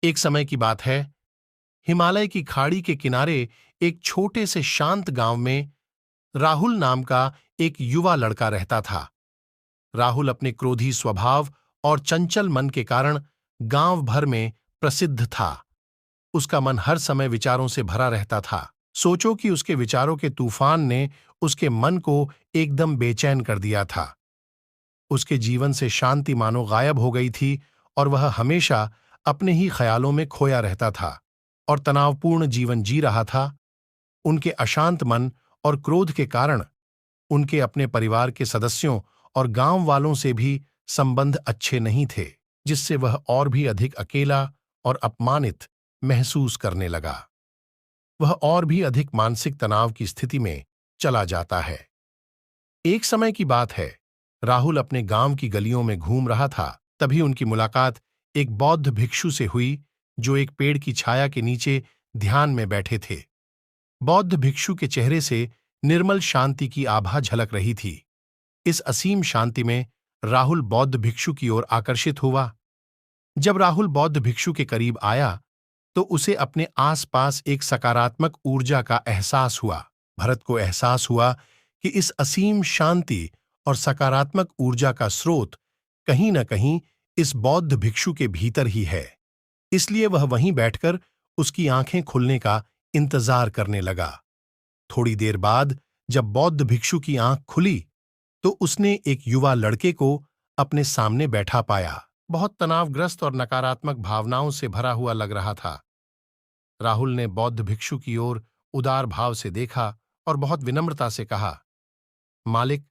एक समय की बात है, हिमालय की खाड़ी के किनारे एक छोटे से शांत गांव में राहुल नाम का एक युवा लड़का रहता था। राहुल अपने क्रोधी स्वभाव और चंचल मन के कारण गांव भर में प्रसिद्ध था। उसका मन हर समय विचारों से भरा रहता था। सोचो कि उसके विचारों के तूफान ने उसके मन को एकदम बेचैन कर दिया था। उसके जीवन से शांति मानो गायब हो गई थी और वह हमेशा अपने ही ख्यालों में खोया रहता था और तनावपूर्ण जीवन जी रहा था। उनके अशांत मन और क्रोध के कारण उनके अपने परिवार के सदस्यों और गांव वालों से भी संबंध अच्छे नहीं थे, जिससे वह और भी अधिक अकेला और अपमानित महसूस करने लगा। वह और भी अधिक मानसिक तनाव की स्थिति में चला जाता है। एक समय की बात है, राहुल अपने गांव की गलियों में घूम रहा था। तभी उनकी मुलाकात एक बौद्ध भिक्षु से हुई, जो एक पेड़ की छाया के नीचे ध्यान में बैठे थे। बौद्ध भिक्षु के चेहरे से निर्मल शांति की आभा झलक रही थी। इस असीम शांति में राहुल बौद्ध भिक्षु की ओर आकर्षित हुआ। जब राहुल बौद्ध भिक्षु के करीब आया, तो उसे अपने आसपास एक सकारात्मक ऊर्जा का एहसास हुआ। भरत को एहसास हुआ कि इस असीम शांति और सकारात्मक ऊर्जा का स्रोत कहीं न कहीं इस बौद्ध भिक्षु के भीतर ही है। इसलिए वह वहीं बैठकर उसकी आंखें खुलने का इंतजार करने लगा। थोड़ी देर बाद जब बौद्ध भिक्षु की आंख खुली, तो उसने एक युवा लड़के को अपने सामने बैठा पाया। बहुत तनावग्रस्त और नकारात्मक भावनाओं से भरा हुआ लग रहा था। राहुल ने बौद्ध भिक्षु की ओर उदार भाव से देखा और बहुत विनम्रता से कहा, मालिक,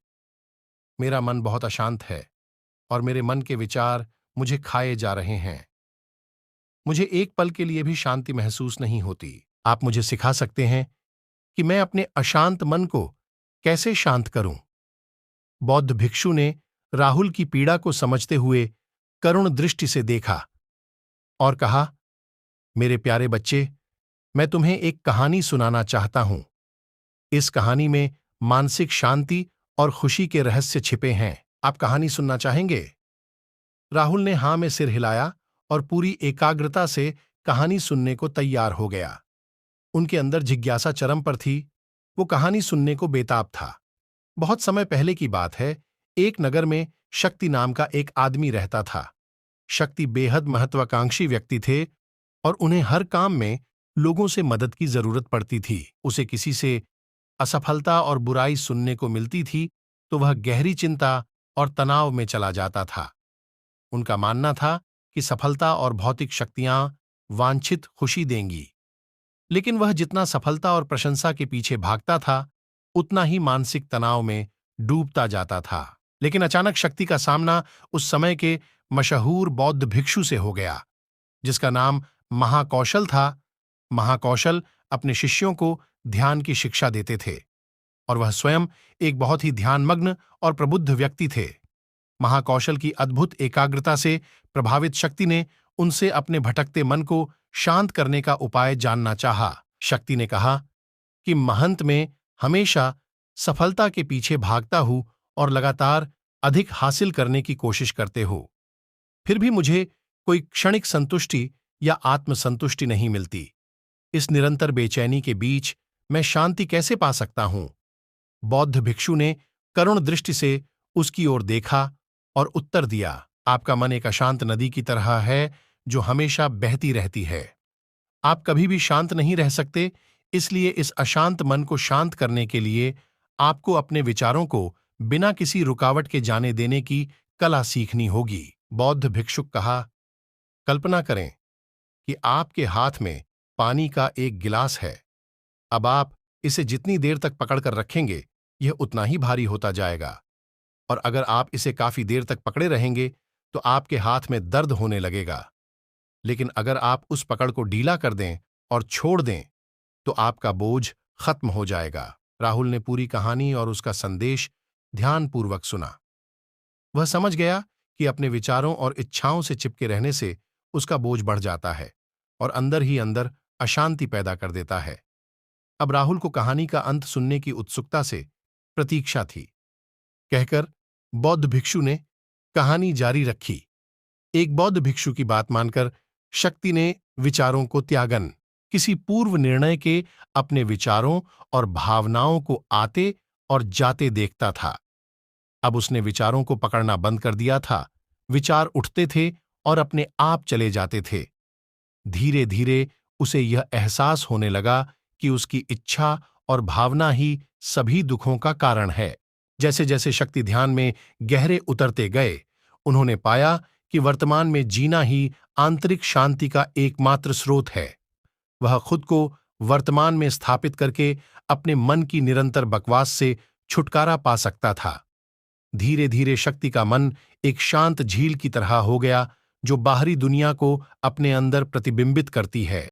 मेरा मन बहुत अशांत है और मेरे मन के विचार मुझे खाए जा रहे हैं। मुझे एक पल के लिए भी शांति महसूस नहीं होती। आप मुझे सिखा सकते हैं कि मैं अपने अशांत मन को कैसे शांत करूं? बौद्ध भिक्षु ने राहुल की पीड़ा को समझते हुए करुण दृष्टि से देखा और कहा, मेरे प्यारे बच्चे, मैं तुम्हें एक कहानी सुनाना चाहता हूं। इस कहानी में मानसिक शांति और खुशी के रहस्य छिपे हैं। आप कहानी सुनना चाहेंगे? राहुल ने हां में सिर हिलाया और पूरी एकाग्रता से कहानी सुनने को तैयार हो गया। उनके अंदर जिज्ञासा चरम पर थी। वो कहानी सुनने को बेताब था। बहुत समय पहले की बात है, एक नगर में शक्ति नाम का एक आदमी रहता था। शक्ति बेहद महत्वाकांक्षी व्यक्ति थे और उन्हें हर काम में लोगों से मदद की जरूरत पड़ती थी। उसे किसी से असफलता और बुराई सुनने को मिलती थी तो वह गहरी चिंता और तनाव में चला जाता था। उनका मानना था कि सफलता और भौतिक शक्तियां वांछित खुशी देंगी, लेकिन वह जितना सफलता और प्रशंसा के पीछे भागता था, उतना ही मानसिक तनाव में डूबता जाता था। लेकिन अचानक शक्ति का सामना उस समय के मशहूर बौद्ध भिक्षु से हो गया, जिसका नाम महाकौशल था। महाकौशल अपने शिष्यों को ध्यान की शिक्षा देते थे और वह स्वयं एक बहुत ही ध्यानमग्न और प्रबुद्ध व्यक्ति थे। महाकौशल की अद्भुत एकाग्रता से प्रभावित शक्ति ने उनसे अपने भटकते मन को शांत करने का उपाय जानना चाहा। शक्ति ने कहा कि महंत में हमेशा सफलता के पीछे भागता हूं और लगातार अधिक हासिल करने की कोशिश करते हो, फिर भी मुझे कोई क्षणिक संतुष्टि या आत्मसंतुष्टि नहीं मिलती। इस निरंतर बेचैनी के बीच मैं शांति कैसे पा सकता हूं? बौद्ध भिक्षु ने करुण दृष्टि से उसकी ओर देखा और उत्तर दिया, आपका मन एक अशांत नदी की तरह है जो हमेशा बहती रहती है। आप कभी भी शांत नहीं रह सकते, इसलिए इस अशांत मन को शांत करने के लिए आपको अपने विचारों को बिना किसी रुकावट के जाने देने की कला सीखनी होगी। बौद्ध भिक्षुक कहा, कल्पना करें कि आपके हाथ में पानी का एक गिलास है। अब आप इसे जितनी देर तक पकड़कर रखेंगे, यह उतना ही भारी होता जाएगा, और अगर आप इसे काफी देर तक पकड़े रहेंगे तो आपके हाथ में दर्द होने लगेगा। लेकिन अगर आप उस पकड़ को ढीला कर दें और छोड़ दें, तो आपका बोझ खत्म हो जाएगा। राहुल ने पूरी कहानी और उसका संदेश ध्यानपूर्वक सुना। वह समझ गया कि अपने विचारों और इच्छाओं से चिपके रहने से उसका बोझ बढ़ जाता है और अंदर ही अंदर अशांति पैदा कर देता है। अब राहुल को कहानी का अंत सुनने की उत्सुकता से प्रतीक्षा थी। कहकर बौद्ध भिक्षु ने कहानी जारी रखी। एक बौद्ध भिक्षु की बात मानकर शक्ति ने विचारों को त्यागन, किसी पूर्व निर्णय के अपने विचारों और भावनाओं को आते और जाते देखता था। अब उसने विचारों को पकड़ना बंद कर दिया था। विचार उठते थे और अपने आप चले जाते थे। धीरे धीरे उसे यह एहसास होने लगा कि उसकी इच्छा और भावना ही सभी दुखों का कारण है। जैसे जैसे शक्ति ध्यान में गहरे उतरते गए, उन्होंने पाया कि वर्तमान में जीना ही आंतरिक शांति का एकमात्र स्रोत है। वह खुद को वर्तमान में स्थापित करके अपने मन की निरंतर बकवास से छुटकारा पा सकता था। धीरे धीरे शक्ति का मन एक शांत झील की तरह हो गया, जो बाहरी दुनिया को अपने अंदर प्रतिबिंबित करती है।